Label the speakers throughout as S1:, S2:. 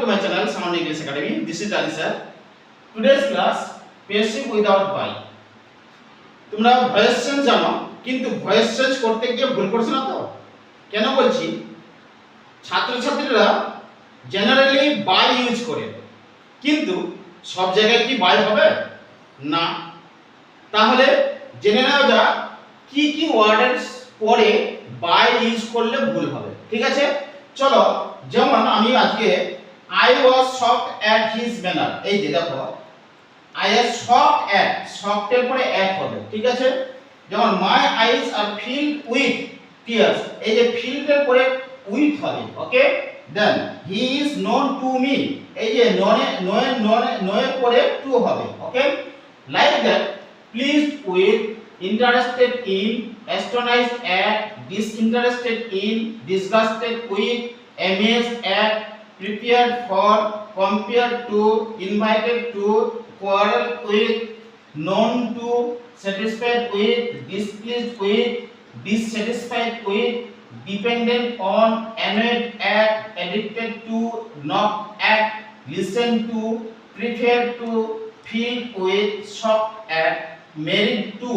S1: to my channel Saman English Academy. This is Ali sir. Today's class passive without by. তোমরা voice change জানো, কিন্তু voice change করতে গিয়ে ভুল করছো না তো? কেন বলছি? ছাত্রছাত্রীরা জেনারেলি বাই ইউজ করে, কিন্তু সব জায়গায় কি বাই হবে না। তাহলে জেনে নেওয়া যাক কি কি ওয়ার্ডের পরে বাই ইউজ করলে ভুল হবে। ঠিক আছে, চলো। যেমন আমি আজকে I was shocked at his manner, এই যে দেখো I was shocked at, shocked এর পরে অ্যাট হবে। ঠিক আছে, যেমন my eyes are filled with tears, এই যে ফিল্ড এর পরে উইথ হবে। Okay, then he is known to me, এই যে নো এর পরে টু হবে। Okay, like that pleased with, interested in, astonished at, disinterested in, disgusted with, amazed at, prepared for, compared to, invited to, quarrel with, known to, satisfied with, displeased with, dissatisfied with, dependent on, annoyed at, addicted to, knocked at, listened to, preferred to, filled with, shocked at, married to,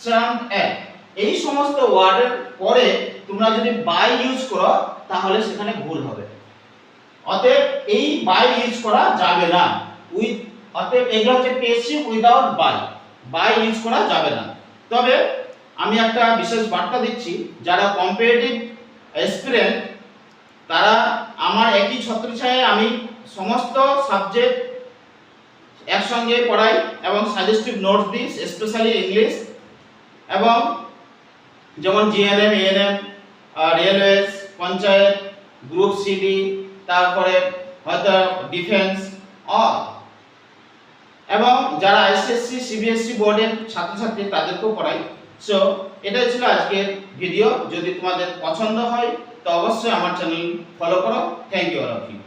S1: charmed at। এই সমস্ত ওয়ার্ডের পরে তোমরা যদি by use করো তাহলে সেখানে ভুল হবে। অতএব এই বাই ইউজ করা যাবে না। অতএব এগুলো হচ্ছে passive without by, by use করা যাবে না। তবে আমি একটা বিশেষ বার্তা দিচ্ছি, যারা কম্পিটিটিভ অ্যাসপিরেন্ট তারা আমার একই ছত্রছায়ায় আমি সমস্ত সাবজেক্ট একসঙ্গে পড়াই এবং সাজেস্টিভ নোটস দিই, স্পেশালি ইংলিশ, এবং যেমন GNM, ANM, railways, panchayat, group CD, তারপরে হয়তো ডিফেন্স, এবং যারা আইসিএসসি সিবিএসসি বোর্ডের ছাত্রছাত্রী তাদেরকেও পড়াই। সো এটাই ছিল আজকের ভিডিও। যদি তোমাদের পছন্দ হয় তো অবশ্যই আমার চ্যানেল ফলো করো। Thank you all of you.